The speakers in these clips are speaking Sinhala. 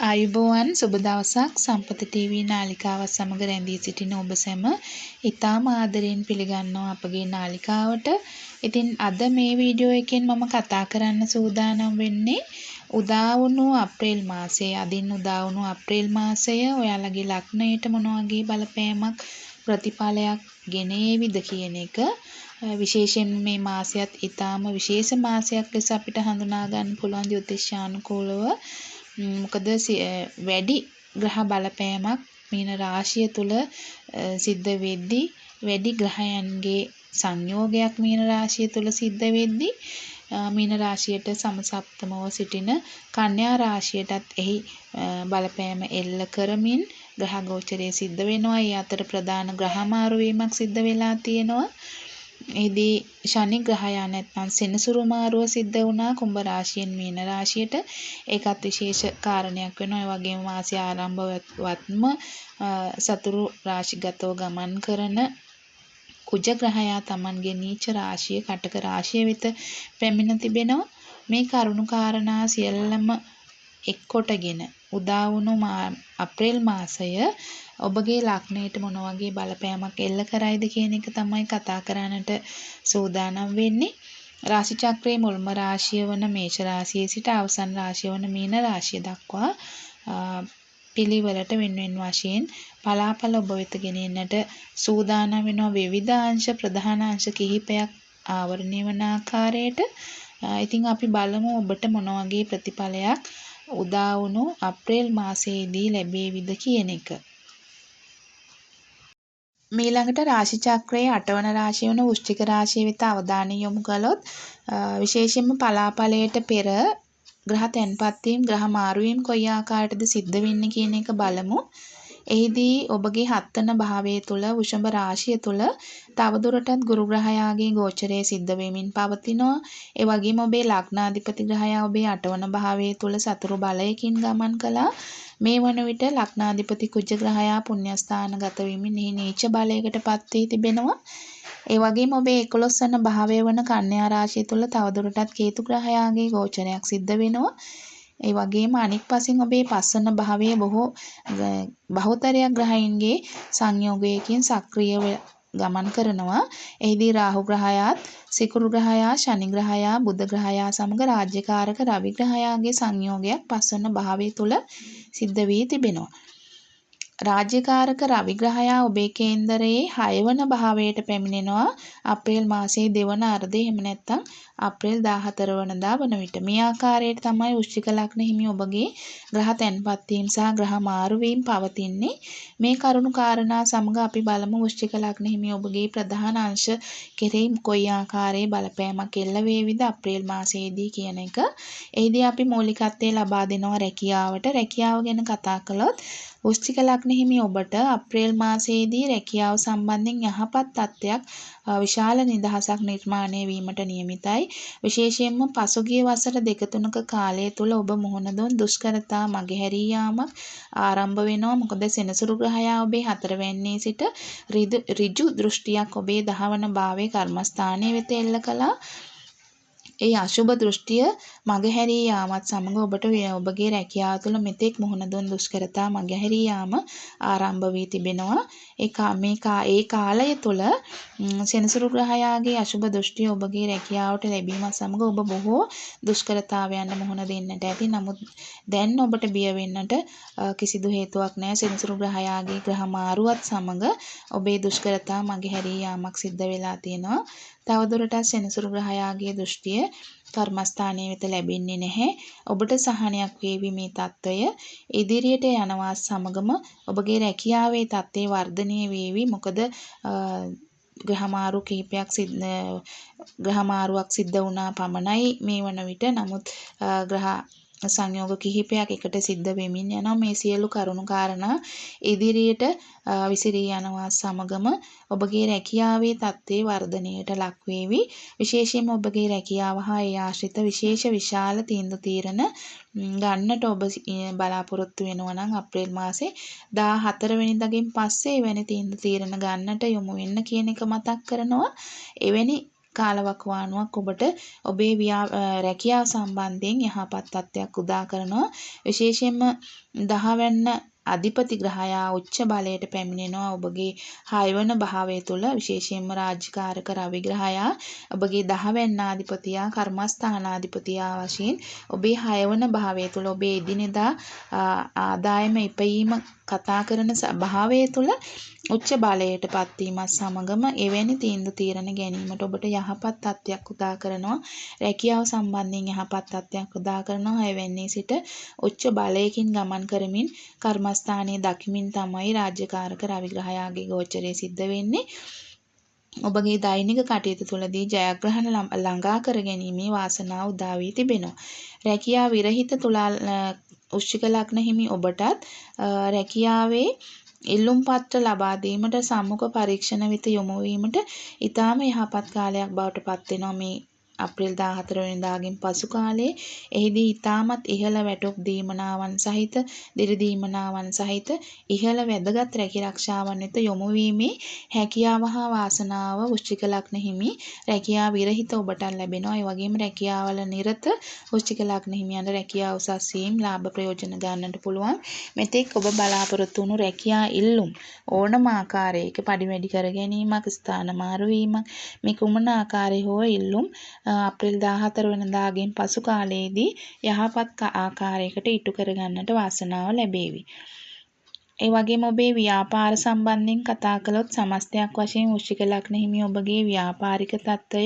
ආයුබෝවන් සුබ දවසක් සම්පත ටීවී නාලිකාවත් සමග රැඳී සිටින ඔබ සැම ඉතාම ආදරයෙන් පිළිගන්නවා අපගේ නාලිකාවට. ඉතින් අද මේ වීඩියෝ එකෙන් මම කතා කරන්න සූදානම් වෙන්නේ උදා වුණු අප්‍රේල් මාසයේ අදින් උදා වුණු අප්‍රේල් මාසය ඔයාලගේ ලග්නයට මොන වගේ බලපෑමක් ප්‍රතිඵලයක් ගෙනේවිද කියන එක. විශේෂයෙන් මේ මාසයත් ඊටාම විශේෂ මාසයක් ලෙස අපිට හඳුනා ගන්න පුළුවන් ජ්‍යොතිෂානුකූලව. මොකද වැඩි ග්‍රහ බලපෑමක් මීන රාශිය තුල සිද්ධ වෙද්දී වැඩි ග්‍රහයන්ගේ සංයෝගයක් මීන රාශිය තුල සිද්ධ වෙද්දී මීන රාශියට සමසප්තමව සිටින කන්‍යා රාශියටත් එහි බලපෑම එල්ල කරමින් ග්‍රහ ගෝචරය සිද්ධ වෙනවා. ඒ අතර ප්‍රධාන ග්‍රහ මාරු වීමක් සිද්ධ වෙලා තියෙනවා. එහිදී ශනි ග්‍රහයා නැත්නම් සෙනසුරු මාරුව සිද්ධ වුණා කුම්භ රාශියෙන් මීන රාශියට. ඒකත් විශේෂ කාරණයක් වෙනවා. ඒ වගේම මාසය ආරම්භවත්ම සතුරු රාශිගතව ගමන් කරන කුජ ග්‍රහයා Tamanගේ නීච රාශිය කටක රාශිය වෙත පැමිණ තිබෙනවා. මේ කරුණු කාරණා සියල්ලම එක්කොටගෙන උදා වුණු අප්‍රේල් මාසය ඔබගේ ලග්නයට මොන වගේ බලපෑමක් එල්ල කරයිද කියන එක තමයි කතා කරන්නට සූදානම් වෙන්නේ. රාශි චක්‍රයේ මුල්ම රාශිය වන මේෂ රාශියේ සිට අවසන් රාශිය වන මීන රාශිය දක්වා පිළිවෙලට වෙන වශයෙන් පලාපල ඔබ වෙත ගෙනෙන්නට සූදානම් වෙනවා. විවිධ අංශ ප්‍රධාන අංශ කිහිපයක් ආවරණය වන ආකාරයට. ඉතින් අපි බලමු ඔබට මොන වගේ ප්‍රතිඵලයක් උදා වුණු අප්‍රේල් මාසයේදී ලැබෙවිද කියන එක. මීළඟට රාශි චක්‍රයේ 8 වන රාශිය වන වෘශ්චික රාශිය වෙත අවධානය යොමු කළොත් විශේෂයෙන්ම පලාපලයට පෙර ග්‍රහ තැන්පත් වීම ග්‍රහ මාරු වීම කොයි ආකාරයටද සිද්ධ වෙන්නේ කියන එක බලමු. එහිදී ඔබගේ 7 වන භාවයේ තුල වෘෂභ රාශිය තුල තවදුරටත් ගුරු ග්‍රහයාගේ ගෝචරය සිද්ධ වෙමින් පවතිනවා. ඒ වගේම ඔබේ ලග්නාධිපති ග්‍රහයා ඔබේ 8 වන භාවයේ තුල සතුරු බලයකින් ගමන් කළා. මේ වන විට ලග්නාධිපති කුජ ග්‍රහයා පුණ්‍යස්ථානගත වෙමින් එහි නීච බලයකට පත් වී තිබෙනවා. ඒ වගේම ඔබේ 11 වන භාවය වන කන්‍යා රාශිය තුල තවදුරටත් කේතු ග්‍රහයාගේ ගෝචරයක් සිද්ධ වෙනවා. ඒ වගේම අනික් පසින් ඔබේ 5 වන භාවයේ බහුතරයක් ග්‍රහයින්ගේ සංයෝගයකින් සක්‍රියව ගමන් කරනවා. එහිදී රාහු ග්‍රහයාත් සිකුරු ග්‍රහයා ශනි ග්‍රහයා බුධ ග්‍රහයා සමග රාජ්‍යකාරක රවි ග්‍රහයාගේ සංයෝගයක් 5 වන භාවය තුල සිද්ධ වී තිබෙනවා. රාජ්‍යකාරක රවි ග්‍රහයා ඔබේ කේන්දරයේ 6 වන භාවයට පැමිණෙනවා අප්‍රේල් මාසයේ දෙවන අර්ධය එහෙම නැත්නම් අප්‍රේල් 14 වනදා වන විට. මේ ආකාරයට තමයි වෘශ්චික ලග්න හිමි ඔබගේ ග්‍රහ තැන්පත් වීම සහ ග්‍රහ මාරු වීම පවතින්නේ. මේ කරුණු කාරණා සමග අපි බලමු වෘශ්චික ලග්න හිමි ඔබගේ ප්‍රධාන අංශ කෙරෙහි කොයි ආකාරයේ බලපෑමක් එල්ල වේවිද අප්‍රේල් මාසයේදී කියන එක. එහිදී අපි මූලිකත්වය ලබා දෙනවා රැකියාවට. රැකියාව ගැන කතා කළොත් වෘශ්චික ලග්න හිමි ඔබට අප්‍රේල් මාසයේදී රැකියාව සම්බන්ධයෙන් යහපත් තත්ත්වයක් විශාල නිදහසක් නිර්මාණය වීමට නියමිතයි. විශේෂයෙන්ම පසුගිය වසර දෙක තුනක කාලය තුල ඔබ මුහුණ දුන් දුෂ්කරතා මගහැරී යාමක් ආරම්භ වෙනවා. මොකද සෙනසුරු ග්‍රහයා ඔබේ 4 වැන්නේ සිට ඍජු දෘෂ්ටියක් ඔබේ 10 වන භාවයේ කර්මස්ථානයේ වෙත එල්ල කළා. ඒ අශුභ දෘෂ්ටිය මගහැරී යාමත් සමග ඔබට ඔබගේ රැකියාව තුළ මෙතෙක් මුහුණ දුන් දුෂ්කරතා මගහැරී යාම ආරම්භ වී තිබෙනවා. ඒ කාලය තුළ සෙනසුරු ග්‍රහයාගේ අශුභ දෘෂ්ටිය ඔබගේ රැකියාවට ලැබීමත් සමග ඔබ බොහෝ දුෂ්කරතාවයන් මුහුණ දෙන්නට ඇති. නමුත් දැන් ඔබට බිය වෙන්නට කිසිදු හේතුවක් නැහැ. සෙනසුරු ග්‍රහයාගේ ග්‍රහ මාරුවත් සමග ඔබේ දුෂ්කරතා මගහැරී යාමක් සිද්ධ වෙලා තියෙනවා. තවදුරටත් සෙනසුරු ග්‍රහයාගේ දෘෂ්ටිය කර්මස්ථානයේ වෙත ලැබෙන්නේ නැහැ. ඔබට සහනයක් වේවි මේ తত্ত্বය. ඉදිරියට යනවා සමගම ඔබගේ රැකියාවේ තත්ත්වය වර්ධනය වේවි. මොකද ග්‍රහ මාරුවක් සිද්ධ වුණා පමණයි මේ වන විට. නමුත් ග්‍රහ සංයෝග කිහිපයක් එකට සිද්ධ වෙමින් යනවා. මේ සියලු කරුණු කාරණා ඉදිරියට විසිරී යනවා සමගම ඔබගේ රැකියාවේ තත්ත්වයේ වර්ධනයට ලක් වේවි. විශේෂයෙන්ම ඔබගේ රැකියාව හා ඒ ආශ්‍රිත විශාල තීන්දුව తీරන ගන්නට ඔබ බලාපොරොත්තු වෙනවා නම් අප්‍රේල් මාසේ 14 වෙනිදාගෙන් පස්සේ එවැනි තීන්දුව తీරන ගන්නට යොමු වෙන්න කියන එක මතක් කරනවා. එවැනි කාලවකවානුවක් ඔබට ඔබේ රැකියාව සම්බන්ධයෙන් යහපත් තත්ත්වයක් උදා කරනවා. විශේෂයෙන්ම 10 වැන්න අධිපති ග්‍රහයා උච්ච බලයට පැමිණෙනවා ඔබගේ 6 වන භාවය තුළ. විශේෂයෙන්ම රාජ්‍යකාරක රවි ග්‍රහයා ඔබගේ 10 වැන්නාධිපතියා කර්මස්ථානාධිපතියා වශයෙන් ඔබේ 6 වන භාවය තුළ ඔබේ එදිනෙදා ආදායම ඉපයීම කතා කරන භාවය තුළ උච්ච බලයට පත්වීමත් සමගම එවැනි තීන්දුව තීරණ ගැනීමට ඔබට යහපත් තත්ත්වයක් උදා කරනවා. රැකියාව සම්බන්ධයෙන් යහපත් තත්ත්වයක් උදා කරනවා. එවැන්නේ සිට උච්ච බලයකින් ගමන් කරමින් කර්මස්ථානයේ දකිමින් තමයි රාජ්‍යකාරක රවි ග්‍රහයාගේ ගෝචරය සිද්ධ වෙන්නේ. ඔබගේ දෛනික කටයුතු තුළදී ජයග්‍රහණ ළඟා කර ගැනීමේ වාසනාව උදා වී තිබෙනවා. රැකියාව විරහිත තුලා වෘශ්චික ලග්න හිමි ඔබටත් රැකියාවේ ඉල්ලුම් පත්‍ර ලබා දීමට සම්මුඛ පරීක්ෂණ වෙත යොමු වීමට ඊටාම යහපත් කාලයක් බවට පත් වෙනවා මේ අප්‍රේල් 14 වෙනිදාගෙන් පසු කාලයේ. එහිදී ඊටමත් ඉහළ වැටොප් දීමනාවන් සහිත දිරි දීමනාවන් සහිත ඉහළ වැදගත් රැකිරක්ෂාවන් වෙත යොමු වීමේ හැකියාව හා වාසනාව වෘශ්චික ලග්න හිමි රැකියාව විරහිත ඔබට ලැබෙනවා. ඒ වගේම රැකියාවල නිරත වෘශ්චික ලග්න හිමියන්ට රැකියාව උසස් වීම ලාභ ප්‍රයෝජන ගන්නට පුළුවන්. මෙතෙක් ඔබ බලාපොරොත්තු වුණු රැකියා ඉල්ලුම් ඕනම ආකාරයක පඩි වැඩි කර ගැනීමක්, ස්ථාන මාරු වීමක්, මේ කුමන ආකාරයේ හෝ ඉල්ලුම් අප්‍රේල් 14 වෙනිදාගෙන් පසු කාලයේදී යහපත් ආකාරයකට ඉටු කර ගන්නට වාසනාව ලැබේවි. ඒ වගේම ඔබේ ව්‍යාපාර සම්බන්ධයෙන් කතා කළොත් සමස්තයක් වශයෙන් වෘශ්චික ලග්න හිමි ඔබගේ ව්‍යාපාරික තත්ත්වය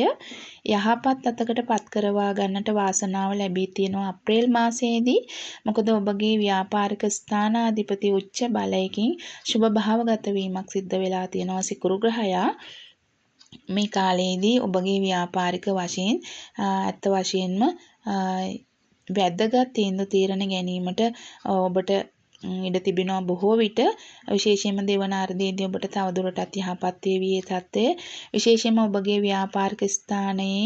යහපත් අතකට පත් කරවා ගන්නට වාසනාව ලැබී තියෙනවා අප්‍රේල් මාසයේදී. මොකද ඔබගේ ව්‍යාපාරික ස්ථානාධිපති උච්ච බලයකින් සුභ භාවගත වීමක් සිද්ධ වෙලා තියෙනවා සිකුරු ග්‍රහයා. මේ කාලයේදී ඔබගේ ව්‍යාපාරික වශයෙන් ඇත්ත වශයෙන්ම වැදගත් තීන්දුව තීරණ ගැනීමට ඔබට ඉඩ තිබෙනවා බොහෝ විට. විශේෂයෙන්ම දෙවන අර්ධයේදී ඔබට තවදුරටත් යහපත් වේවි ඒ තත්ත්වය. විශේෂයෙන්ම ඔබගේ ව්‍යාපාරික ස්ථානයේ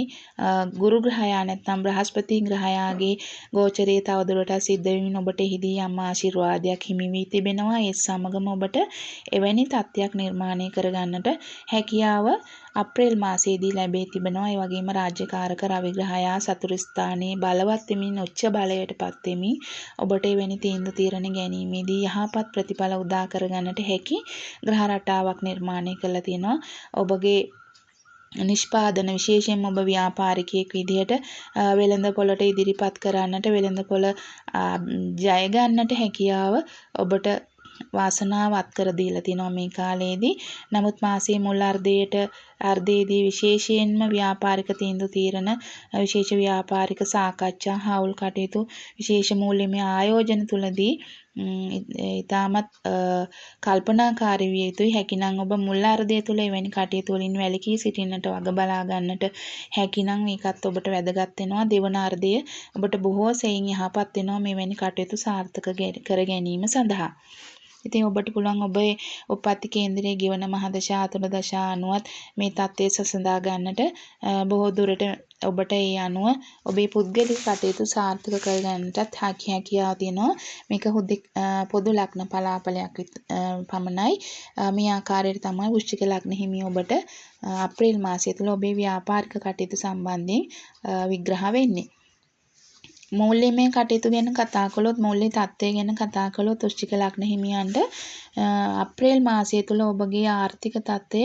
ගුරු ග්‍රහයා නැත්නම් බ්‍රහස්පති ග්‍රහයාගේ ගෝචරයේ තවදුරටත් සිද්ධ වෙමින් ඔබට එහිදී යම් ආශිර්වාදයක් හිමි වී තිබෙනවා. ඒ සමගම ඔබට එවැනි තත්ත්වයක් නිර්මාණය කර ගන්නට හැකියාව අප්‍රේල් මාසයේදී ලැබී තිබෙනවා. ඒ වගේම රාජ්‍යකාරක රවි ග්‍රහයා සතුරු ස්ථානයේ බලවත් වෙමින් උච්ච බලයට පත් වෙමින් ඔබට එවැනි තීන්දුව තීරණ ගැනීමේදී යහපත් ප්‍රතිඵල උදා කර ගන්නට හැකි ග්‍රහ රටාවක් නිර්මාණය කරලා තියෙනවා. ඔබගේ නිෂ්පාදන විශේෂයෙන්ම ඔබ ව්‍යාපාරිකයෙක් විදිහට වෙළඳපොළට ඉදිරිපත් කරන්නට වෙළඳපොළ ජය ගන්නට හැකියාව ඔබට වාසනාව අත්කර දීලා තිනවා මේ කාලයේදී. නමුත් මාසයේ මුල් අර්ධයේදී විශේෂයෙන්ම ව්‍යාපාරික තීන්දුව තීරණ විශේෂ ව්‍යාපාරික සාකච්ඡා හවුල් කටයුතු විශේෂ මූල්‍යමය ආයෝජන තුලදී ඉතාමත් කල්පනාකාරී විය යුතුයි. හැකිනම් ඔබ මුල් අර්ධය තුල එවැනි කටයුතු වලින් වැළකී සිටින්නට වග බලා ගන්නට හැකිනම් මේකත් ඔබට වැදගත් වෙනවා. දෙවන අර්ධය ඔබට බොහෝ සෙයින් යහපත් වෙනවා මෙවැනි කටයුතු සාර්ථක කර ගැනීම සඳහා. ඉතින් ඔබට පුළුවන් ඔබේ උප්පත්ති කේන්දරයේ ගෙවන මහදශා අතුරුදශා අනුවත් මේ தත්ත්වය සසඳා ගන්නට බොහෝ දුරට ඔබට ඒ අනුව ඔබේ පුද්ගලික කටයුතු සාර්ථක කර ගන්නටත් හැකියාව තියෙනවා. මේක පොදු ලග්න පලාපලයක් පමණයි. මේ ආකාරයට තමයි වෘශ්චික ලග්න හිමි ඔබට අප්‍රේල් මාසය තුළ ඔබේ ව්‍යාපාරික කටයුතු සම්බන්ධයෙන් විග්‍රහ වෙන්නේ. මූල්‍යමය කටයුතු ගැන කතා කළොත් මූල්‍ය තත්ත්වය ගැන කතා කළොත් වෘශ්චික ලග්න හිමියන්ට අප්‍රේල් මාසය තුළ ඔබගේ ආර්ථික තත්ත්වය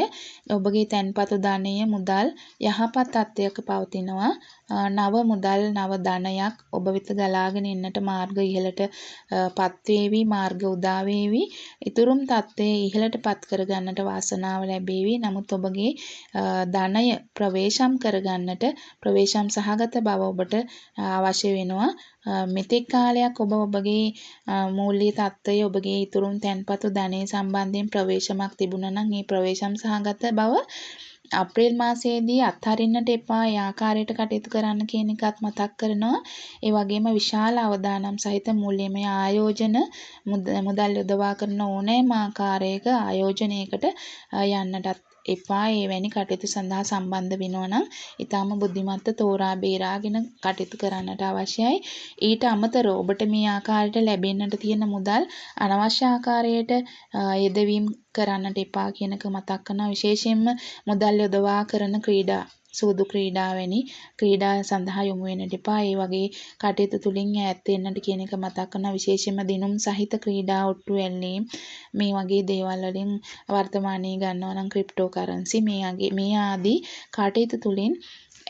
ඔබගේ තැන්පතු ධනය මුදල් යහපත් තත්ත්වයක පවතිනවා. නව මුදල් නව ධනයක් ඔබ වෙත ගලාගෙන එන්නට මාර්ග ඉහළට පත් වේවි. මාර්ග උදා වේවි. ඊතුරුම් තත්ත්වයේ ඉහළට පත් කර ගන්නට වාසනාව ලැබේවි. නමුත් ඔබගේ ධනය ප්‍රවේශම් කර ගන්නට ප්‍රවේශම් සහගත බව ඔබට අවශ්‍ය වෙනවා. මෙතෙක් කාලයක් ඔබගේ මූල්‍ය තත්ත්වය ඔබගේ ඊතුරුම් තැන්පතු ධනය සම්බන්ධයෙන් ප්‍රවේශමක් තිබුණා නම් මේ ප්‍රවේශම් සහගත බව අප්‍රේල් මාසයේදී අත්හරින්නට එපා. ඒ ආකාරයට කටයුතු කරන්න කියන එකත් මතක් කරනවා. ඒ වගේම විශාල අවදානම් සහිත මූල්‍යමය ආයෝජන මුදල් යොදවා කරන ඕනෑම ආකාරයක ආයෝජනයකට යන්නටත් එපා. ඒ වැනි කටයුතු සඳහා සම්බන්ධ වෙනවා නම් ඊටාම බුද්ධිමත්ව තෝරා බේරාගෙන කටයුතු කරන්නට අවශ්‍යයි. ඊට අමතරව ඔබට මේ ආකාරයට ලැබෙන්නට තියෙන මුදල් අනවශ්‍ය ආකාරයට යෙදවීම් කරන්නට එපා කියනක මතක් කරනවා. විශේෂයෙන්ම මුදල් යොදවා කරන ක්‍රීඩා සූදු ක්‍රීඩා වැනි ක්‍රීඩා සඳහා යොමු වෙන්නට එපා. ඒ වගේ කටයුතු තුලින් ඈත් වෙන්නට කියන එක මතක් කරනවා. විශේෂයෙන්ම දිනුම් සහිත ක්‍රීඩා ඔට්ටු ඇල්ලීම් මේ වගේ දේවල් වලින් වර්තමානයේ ගන්නවා නම් ක්‍රිප්ටෝ කරන්සි මේ ආදී කටයුතු තුලින්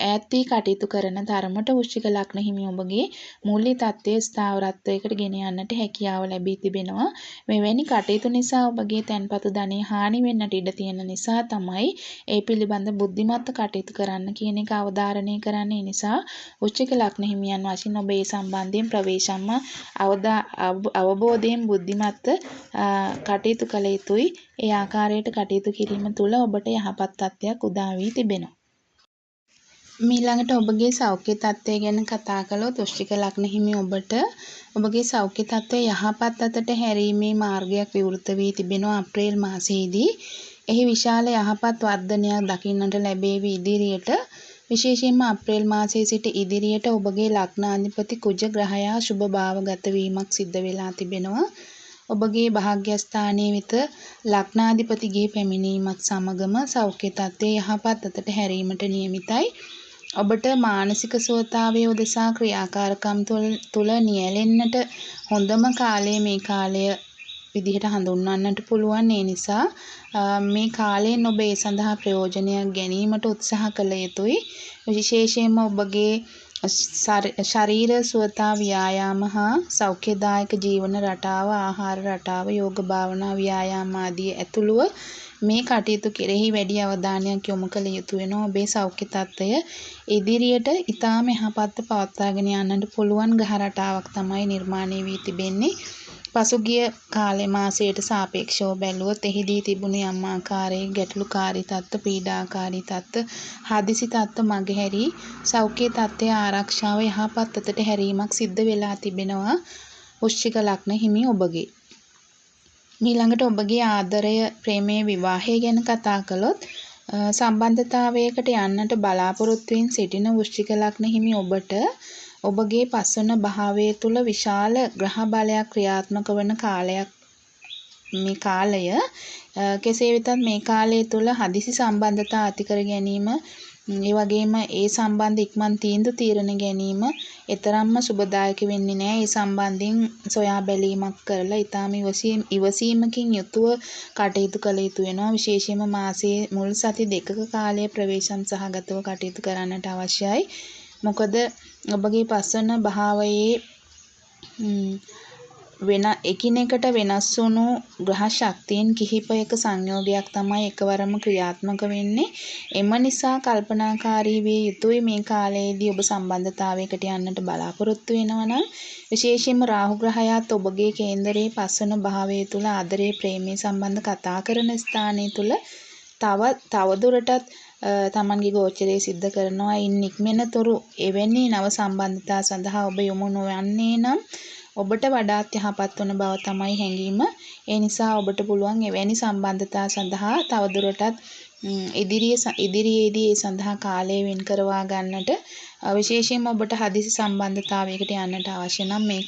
ඈත් වී කටයුතු කරන තරමට වෘශ්චික ලග්න හිමි ඔබගේ මූල්‍ය තත්ත්වයේ ස්ථාවරත්වයකට ගෙන යන්නට හැකියාව ලැබී තිබෙනවා. මෙවැනි කටයුතු නිසා ඔබගේ තැන්පතු ධනෙ හානි වෙන්නට ඉඩ තියෙන නිසා තමයි ඒ පිළිබඳ බුද්ධිමත්ව කටයුතු කරන්න කියන එක අවධාරණය කරන්න. ඒ නිසා වෘශ්චික ලග්න හිමියන් වශයෙන් ඔබ ඒ සම්බන්ධයෙන් ප්‍රවේශම්ම අවබෝධයෙන් බුද්ධිමත්ව කටයුතු කළ යුතුයි. ඒ ආකාරයට කටයුතු කිරීම තුළ ඔබට යහපත් තත්ත්වයක් උදා වී තිබෙනවා. ඊළඟට ඔබගේ සෞඛ්‍ය තත්ත්වය ගැන කතා කළොත් වෘශ්චික ලග්න හිමි ඔබට ඔබගේ සෞඛ්‍ය තත්ත්වය යහපත් අතට හැරීමේ මාර්ගයක් විවෘත වී තිබෙනවා අප්‍රේල් මාසයේදී. එහි විශාල යහපත් වර්ධනයක් දකින්නට ලැබේවි ඉදිරියට. විශේෂයෙන්ම අප්‍රේල් මාසයේ සිට ඉදිරියට ඔබගේ ලග්නාධිපති කුජ ග්‍රහයා සුභ භාවගත වීමක් සිද්ධ වෙලා තිබෙනවා. ඔබගේ භාග්‍යස්ථානයේ වෙත ලග්නාධිපතිගේ පැමිණීමත් සමගම සෞඛ්‍ය තත්ත්වය යහපත් අතට හැරීමට නියමිතයි. ඔබට මානසික සුවතාවය උදෙසා ක්‍රියාකාරකම් තුළ නියැලෙන්නට හොඳම කාලය මේ කාලය විදිහට හඳුන්වන්නට පුළුවන්. ඒ නිසා මේ කාලයෙන් ඔබ ඒ සඳහා ප්‍රයෝජනයක් ගැනීමට උත්සාහ කළ යුතුයි. විශේෂයෙන්ම ඔබගේ ශරීර සුවතා ව්‍යායාම හා සෞඛ්‍යදායක ජීවන රටාව, ආහාර රටාව, යෝග භාවනා ව්‍යායාම ආදී ඇතුළුව මේ කටයුතු කෙරෙහි වැඩි අවධානයක් යොමු කළ යුතු වෙනවා. ඔබේ සෞඛ්‍ය තත්ත්වය ඉදිරියට ඉතාම යහපත්ව පවත්වාගෙන යන්නට පුළුවන් ග්‍රහ රටාවක් තමයි නිර්මාණය වී තිබෙන්නේ. පසුගිය කාලේ මාසයට සාපේක්ෂව බැලුවොත් එහිදී තිබුණු යම් ආකාරයේ ගැටලුකාරී තත්ත්ව, පීඩාකාරී තත්ත්ව, හදිසි තත්ත්ව මගහැරී සෞඛ්‍ය තත්ත්වයේ ආරක්ෂාව යහපත් අතට හැරීමක් සිද්ධ වෙලා තිබෙනවා වෘශ්චික ලග්න හිමි ඔබගේ. ඊළඟට ඔබගේ ආදරය, ප්‍රේමය, විවාහය ගැන කතා කළොත් සම්බන්ධතාවයකට යන්නට බලාපොරොත්තු වෙමින් සිටින වෘශ්චික ලග්න හිමි ඔබට ඔබගේ පස්වන භාවය තුළ විශාල ග්‍රහ බලයක් ක්‍රියාත්මක වන කාලයක් මේ කාලය. කෙසේ වෙතත් මේ කාලය තුළ හදිසි සම්බන්ධතා ඇති කර ගැනීම, ඒ වගේම ඒ සම්බන්ධ ඉක්මන් තීන්දුව తీරන ගැනීම එතරම්ම සුබදායක වෙන්නේ නැහැ. ඒ සම්බන්ධයෙන් සොයා බැලීමක් කරලා ඊටාම ඉවසීමකින් යුතුව කටයුතු කළ යුතු වෙනවා. විශේෂයෙන්ම මාසයේ මුල් සති දෙකක කාලය ප්‍රවේශම් සහගතව කටයුතු කරන්නට අවශ්‍යයි. මොකද ඔබගේ පස්වන භාවයේ එකිනෙකට වෙනස් වුණු ග්‍රහ ශක්තියන් කිහිපයක සංයෝගයක් තමයි එකවරම ක්‍රියාත්මක වෙන්නේ. එම නිසා කල්පනාකාරී විය යුතුයි මේ කාලයේදී ඔබ සම්බන්ධතාවයකට යන්නට බලාපොරොත්තු වෙනවා නම්. විශේෂයෙන්ම රාහු ග්‍රහයාත් ඔබගේ කේන්දරයේ පස්වන භාවය තුළ ආදරයේ, ප්‍රේමයේ සම්බන්ධ කතා කරන ස්ථානය තුළ තවදුරටත් තමන්ගේ ගෝචරයේ සිද්ධ කරනවා. ඉන් නික්මෙනතුරු එවැනි නව සම්බන්ධතා සඳහා ඔබ යොමු නොවන්නේ නම් ඔබට වඩාත් යහපත් වන බව තමයි හැඟීම. ඒ නිසා ඔබට පුළුවන් එවැනි සම්බන්ධතා සඳහා තවදුරටත් ඉදිරියේදී ඒ සඳහා කාලය වෙන් කරවා ගන්නට. විශේෂයෙන්ම ඔබට හදිසි සම්බන්ධතාවයකට යන්නට අවශ්‍ය නම් මේ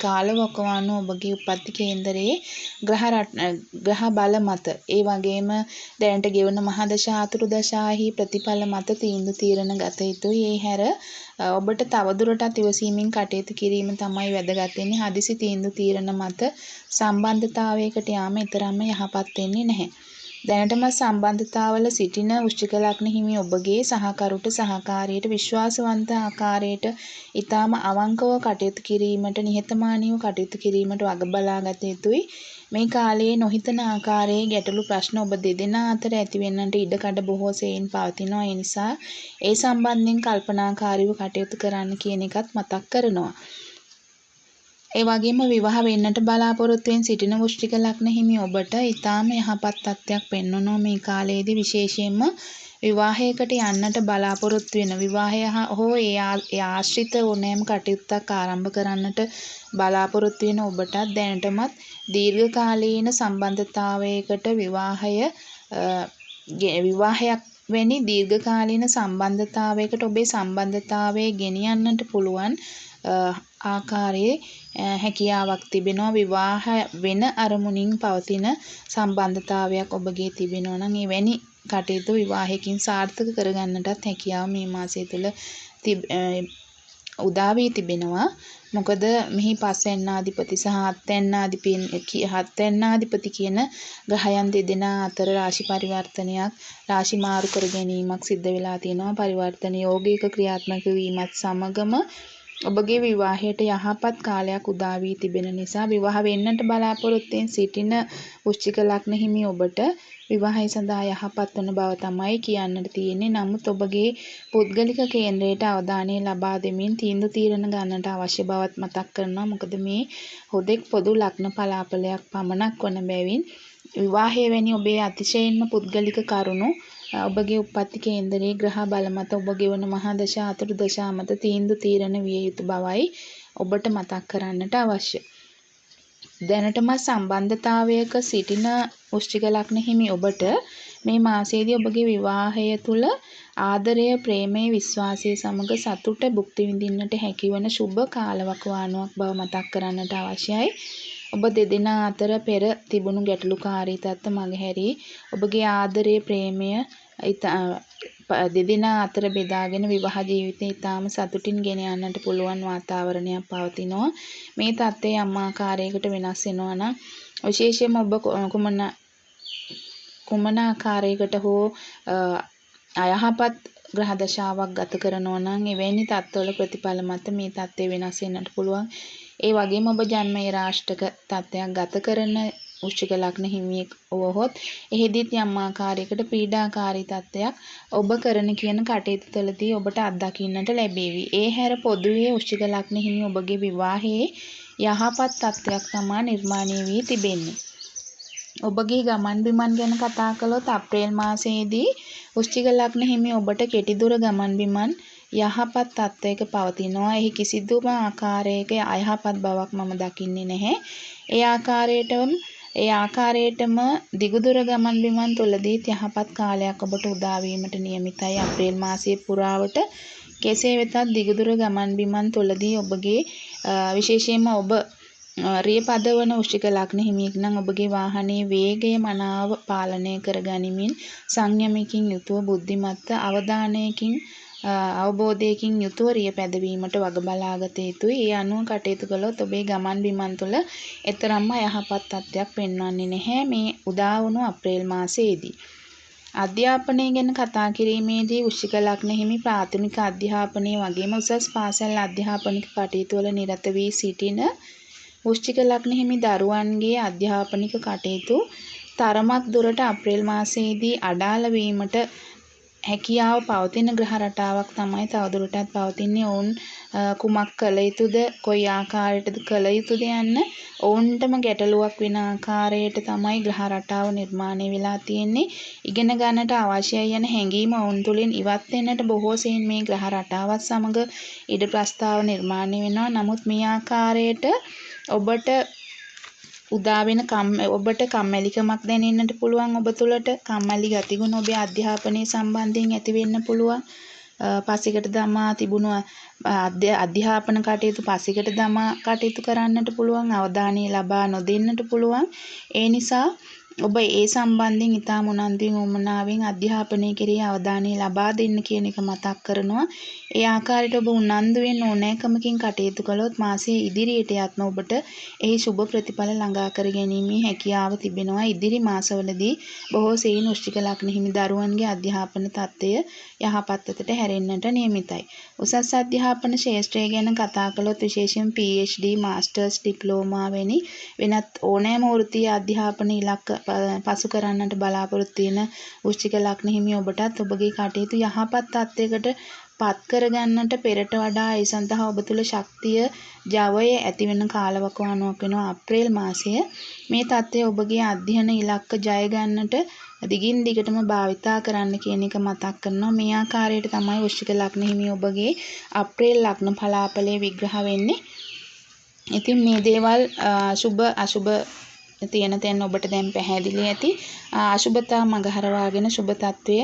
කාලවකවානුව ඔබගේ උප්පත්ති කේන්දරයේ ග්‍රහ බල මත, ඒ වගේම දැනට ගෙවන මහදශා අතුරුදශාහි ප්‍රතිඵල මත තීන්දුව తీරන ගත යුතුයි. ඒ හැර ඔබට තවදුරටත් ඉවසීමෙන් කටයුතු කිරීම තමයි වැදගත් වෙන්නේ. හදිසි තීන්දුව తీරන මත සම්බන්ධතාවයකට යාම ඊතරම්ම යහපත් වෙන්නේ නැහැ. දැනටම සම්බන්ධතාවල සිටින වෘශ්චික ලග්න හිමි ඔබගේ සහකරුට, සහකාරියට විශ්වාසවන්ත ආකාරයට ඊටාම අවංකව කටයුතු කිරීමට, නිහතමානීව කටයුතු කිරීමට වග බලා ගත යුතුයි. මේ කාලයේ නොහිතන ආකාරයේ ගැටලු ප්‍රශ්න ඔබ දෙදෙනා අතර ඇති වෙන්නට ඉඩකඩ බොහෝ සෙයින් පවතිනවා. ඒ නිසා ඒ සම්බන්ධයෙන් කල්පනාකාරීව කටයුතු කරන්න කියන එකත් මතක් කරනවා. ඒ වගේම විවාහ වෙන්නට බලාපොරොත්තු වෙමින් සිටින වෘශ්චික ලග්න හිමි ඔබට ඊටාම යහපත් තත්ත්වයක් පෙන්වනවා මේ කාලයේදී. විශේෂයෙන්ම විවාහයකට යන්නට බලාපොරොත්තු වෙන, විවාහය හෝ ඒ ආශ්‍රිත ඕනෑම කටයුත්තක් ආරම්භ කරන්නට බලාපොරොත්තු වෙන ඔබටත් දැනටමත් දීර්ඝකාලීන සම්බන්ධතාවයකට විවාහයක් වැනි දීර්ඝකාලීන සම්බන්ධතාවයකට ඔබේ සම්බන්ධතාවය ගෙනියන්නට පුළුවන් ආකාරයේ හැකියාවක් තිබෙනවා. විවාහ වෙන අරමුණින් පවතින සම්බන්ධතාවයක් ඔබගේ තිබෙනවා නම් එවැනි කටයුතු විවාහයකින් සාර්ථක කරගන්නටත් හැකියාව මේ මාසය තුළ උදා වී තිබෙනවා. මොකද මෙහි පස්වැන්නාධිපති සහ හත්වැන්නාධිපති කියන ග්‍රහයන් දෙදෙනා අතර රාශි පරිවර්තනයක් රාශි මාරු කර ගැනීමක් සිද්ධ වෙලා තියෙනවා. පරිවර්තන යෝගයක ක්‍රියාත්මක වීමත් සමගම ඔබගේ විවාහයට යහපත් කාලයක් උදා වී තිබෙන නිසා විවාහ වෙන්නට බලාපොරොත්තුෙන් සිටින වෘශ්චික ලග්න හිමි ඔබට විවාහය සඳහා යහපත් වන බව තමයි කියන්නට තියෙන්නේ. නමුත් ඔබගේ පුද්ගලික කේන්ද්‍රයට අවධානය ලබා දෙමින් තීන්දුව తీරන ගන්නට අවශ්‍ය බවත් මතක් කරනවා. මොකද මේ හුදෙක් පොදු ලග්න පලාපලයක් පමණක් වන බැවින් විවාහය වැනි ඔබේ අතිශයින්ම පුද්ගලික කරුණු ඔබගේ උප්පත්ති කේන්දරයේ ග්‍රහ බල මත ඔබ ගෙවන මහා දශා අතුරු දශා මත තීන්දුව తీරන විය යුතු බවයි ඔබට මතක් කරන්නට අවශ්‍ය. දැනටම සම්බන්ධතාවයක සිටින වෘශ්චික ලග්න හිමි ඔබට මේ මාසයේදී ඔබගේ විවාහය තුළ ආදරය, ප්‍රේමය, විශ්වාසය සමග සතුට භුක්ති විඳින්නට හැකිවන සුබ කාලවකවානුවක් බව මතක් කරන්නට අවශ්‍යයි. ඔබ දෙදෙනා අතර පෙර තිබුණු ගැටලුකාරී තත්ත්ව මගහැරී ඔබගේ ආදරය, ප්‍රේමය දෙදෙනා අතර බෙදාගෙන විවාහ ජීවිතය ඉතාම සතුටින් ගෙන යන්නට පුළුවන් වාතාවරණයක් පවතිනවා. මේ තත්ත්වය යම් ආකාරයකට වෙනස් වෙනවා නම් විශේෂයෙන්ම ඔබ කුමන ආකාරයකට හෝ අයහපත් ග්‍රහ දශාවක් ගත කරනවා නම් එවැනි තත්ත්වවල ප්‍රතිඵල මත මේ තත්ත්වය වෙනස් වෙන්නට පුළුවන්. ඒ වගේම ඔබ ජන්මයේ රාෂ්ටක තත්ත්වයක් ගත කරන වෘශ්චික ලග්න හිමියෙක් වුවහොත් එහිදීත් යම් ආකාරයකට පීඩාකාරී තත්ත්වයක් ඔබ කරන කියන කටයුතු තුළදී ඔබට අත්දකින්නට ලැබේවි. ඒ හැර පොදුවේ වෘශ්චික ලග්න හිමි ඔබගේ විවාහයේ යහපත් තත්ත්වයක් තමයි නිර්මාණය වී තිබෙන්නේ. ඔබගේ ගමන් බිමන් ගැන කතා කළොත් අප්‍රේල් මාසයේදී වෘශ්චික ලග්න හිමි ඔබට කෙටි දුර ගමන් බිමන් යහපත් තත්ත්වයක පවතිනවා. එහි කිසිදුම ආකාරයක අයහපත් බවක් මම දකින්නේ නැහැ. ඒ ආකාරයටම දිගුදුර ගමන් බිමන් තුළදීත් යහපත් කාලයක් ඔබට උදා වීමට නියමිතයි අප්‍රේල් මාසයේ පුරාවට. කෙසේ වෙතත් දිගුදුර ගමන් බිමන් තුළදී ඔබගේ විශේෂයෙන්ම ඔබ රිය පදවන වෘශ්චික ලග්න හිමියෙක් නම් ඔබගේ වාහනයේ වේගය මනාව පාලනය කර ගනිමින් සංයමයකින් යුතුව බුද්ධිමත්ව අවධානයකින් අවබෝධයකින් යුතුව රිය පැදවීමට වග බලාගත යුතුයි. ඒ අනුව කටයුතු කළොත් ඔබේ ගමන් බිමන් තුළ එතරම්ම යහපත් තත්ත්වයක් පෙන්වන්නේ නැහැ මේ උදා වුණු අප්‍රේල් මාසයේදී. අධ්‍යාපනය ගැන කතා කිරීමේදී වෘශ්චික ලග්න හිමි ප්‍රාථමික අධ්‍යාපනයේ වගේම උසස් පාසල් අධ්‍යාපනික කටයුතු වල නිරත වී සිටින වෘශ්චික ලග්න හිමි දරුවන්ගේ අධ්‍යාපනික කටයුතු තරමක් දුරට අප්‍රේල් මාසයේදී අඩාල වීමට හැකියාව පවතින ග්‍රහ රටාවක් තමයි තවදුරටත් පවතින්නේ. ඔවුන් කුමක් කළ යුතුද, කොයි ආකාරයටද කළ යුතුද යන්න ඔවුන්ටම ගැටලුවක් වෙන ආකාරයට තමයි ග්‍රහ රටාව නිර්මාණය වෙලා තියෙන්නේ. ඉගෙන ගන්නට අවශ්‍යයි යන හැඟීම ඔවුන් තුළින් ඉවත් වෙන්නට බොහෝ සෙයින් මේ ග්‍රහ රටාවත් සමග ඉඩ ප්‍රස්තාව නිර්මාණය වෙනවා. නමුත් මේ ආකාරයට ඔබට උදා වෙන ඔබට කම්මැලිකමක් දැනෙන්නට පුළුවන්. ඔබ තුළට කම්මැලි ගතිගුණ ඔබේ අධ්‍යාපනය සම්බන්ධයෙන් ඇති වෙන්න පුළුවන්. පසෙකට දමා තිබුණු අධ්‍යාපන කටයුතු පසෙකට දමා කටයුතු කරන්නට පුළුවන්. අවධානය ලබා නොදෙන්නට පුළුවන්. ඒ නිසා ඔබ ඒ සම්බන්ධයෙන් ඉතාම උනන්දුවෙන් උවමනාවෙන් අධ්‍යාපනය කෙරෙහි අවධානය ලබා දෙන්න කියන එක මතක් කරනවා. ඒ ආකාරයට ඔබ උනන්දුවෙන් ඕනෑකමකින් කටයුතු කළොත් මාසයේ ඉදිරියට යත්ම ඔබට එහි සුබ ප්‍රතිඵල ළඟා කර ගැනීමේ හැකියාව තිබෙනවා. ඉදිරි මාසවලදී බොහෝ සෙයින් වෘශ්චික ලග්න හිමි දරුවන්ගේ අධ්‍යාපන තත්ත්වය යහපත් අතට හැරෙන්නට නියමිතයි. උසස් අධ්‍යාපන ක්ෂේත්‍රය ගැන කතා කළොත් විශේෂයෙන් PhD, මාස්ටර්ස්, ඩිප්ලෝමා වැනි වෙනත් ඕනෑම වෘත්තීය අධ්‍යාපන ඉලක්ක පසු කරන්නට බලාපොරොත්තු වෙන වෘශ්චික ලග්න හිමි ඔබටත් ඔබගේ කටයුතු යහපත් තත්ත්වයකට පත් කරගන්නට පෙරට වඩා ඒ සඳහා ඔබ තුළ ශක්තිය, ජවය ඇති වෙන කාලවකවානුවක් වෙනවා අප්‍රේල් මාසය. මේ තත්ත්වය ඔබගේ අධ්‍යයන ඉලක්ක ජය ගන්නට දිගින් දිගටම භාවිතා කරන්න කියන එක මතක් කරනවා. මේ ආකාරයට තමයි වෘශ්චික ලග්න හිමි ඔබගේ අප්‍රේල් ලග්න ඵලාඵලය විග්‍රහ වෙන්නේ. ඉතින් මේ දේවල් සුබ අසුබ තියෙන තැන් ඔබට දැන් පැහැදිලි ඇති. අශුභතා මගහරවාගෙන සුභ තත්වය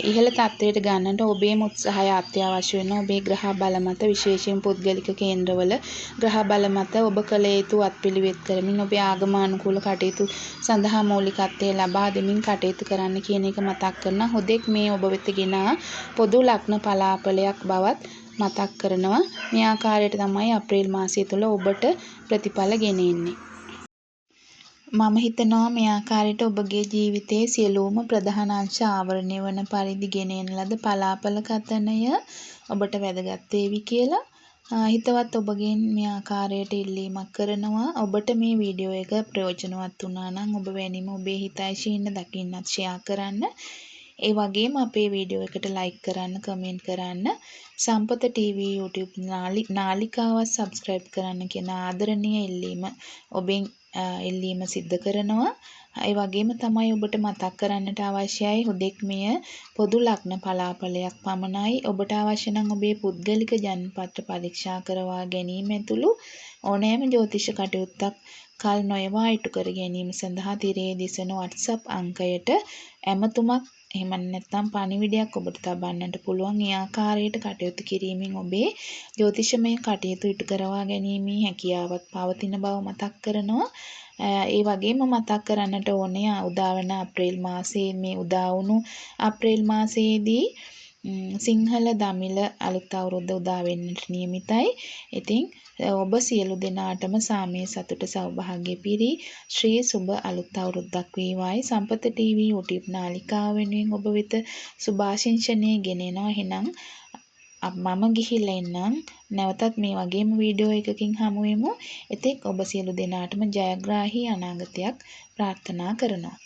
ඉහළ තත්වයට ගන්නට ඔබේම උත්සාහය අත්‍යවශ්‍ය වෙනවා. ඔබේ ග්‍රහ බල මත විශේෂයෙන් පුද්ගලික කේන්ද්‍රවල ග්‍රහ බල මත ඔබ කළ යුතු අත්පිළිවෙත් කරමින් ඔබේ ආගමානුකූල කටයුතු සඳහා මූලිකත්වය ලබා දෙමින් කටයුතු කරන්න කියන එක මතක් කරනවා. හුදෙක් මේ ඔබ වෙත ගෙනා පොදු ලග්න පලාපලයක් බවත් මතක් කරනවා. මේ ආකාරයට තමයි අප්‍රේල් මාසය තුළ ඔබට ප්‍රතිඵල ගෙනෙන්නේ. මම හිතනවා මේ ආකාරයට ඔබගේ ජීවිතයේ සියලුම ප්‍රධාන අංශ ආවරණය වන පරිදි ගෙනෙන ලද පලාපල කතනය ඔබට වැදගත් වේවි කියලා. හිතවත් ඔබගෙන් මේ ආකාරයට ඉල්ලීමක් කරනවා. ඔබට මේ වීඩියෝ එක ප්‍රයෝජනවත් වුණා නම් ඔබ වැනිම ඔබේ හිතයිශීන්න දකින්නත් ෂෙයා කරන්න. ඒ වගේම අපේ වීඩියෝ එකට ලයික් කරන්න, කමෙන්ට් කරන්න, සම්පත TV YouTube නාලිකාවත් සබ්ස්ක්‍රයිබ් කරන්න කියන ආදරණීය ඉල්ලීම ඔබෙන් ඉල්ලීම සිද්ධ කරනවා. ඒ වගේම තමයි ඔබට මතක් කරන්නට අවශ්‍යයි හුදෙක් මෙය පොදු ලග්න පලාපලයක් පමණයි. ඔබට අවශ්‍ය නම් ඔබේ පුද්ගලික ජන්මපත්‍ර පරීක්ෂා කරවා ගැනීම ඇතුළු ඕනෑම ජ්‍යොතිෂ කටයුත්තක් කල් නොයවා ඉටු කර ගැනීම සඳහා තිරයේ දිසන WhatsApp අංකයට ඇමතුමක් එහෙම නැත්නම් පණිවිඩයක් ඔබට තබන්නට පුළුවන්. ඒ ආකාරයට කටයුතු කිරීමෙන් ඔබේ ජ්‍යොතිෂමය කටයුතු ඉටු කරවා ගැනීමේ හැකියාවක් පවතින බව මතක් කරනවා. ඒ වගේම මතක් කරන්නට ඕනේ උදා වන අප්‍රේල් මාසයේ මේ උදා වුණු අප්‍රේල් මාසයේදී සිංහල දමිළ අලුත් අවුරුද්ද උදා වෙන්නට නියමිතයි. ඉතින් ඔබ සියලු දෙනාටම සාමය සතුට සෞභාග්‍ය පිරි ශ්‍රී සුබ අලුත් අවුරුද්දක් වේවායි සම්පත TV YouTube නාලිකාව වෙනුවෙන් ඔබ වෙත සුභාශිංසනය ගෙනෙනවා. එහෙනම් මම ගිහිල්ලා එන්නම්. නැවතත් මේ වගේම වීඩියෝ එකකින් හමු වෙමු. එතෙක් ඔබ සියලු දෙනාටම ජයග්‍රාහී අනාගතයක් ප්‍රාර්ථනා කරනවා.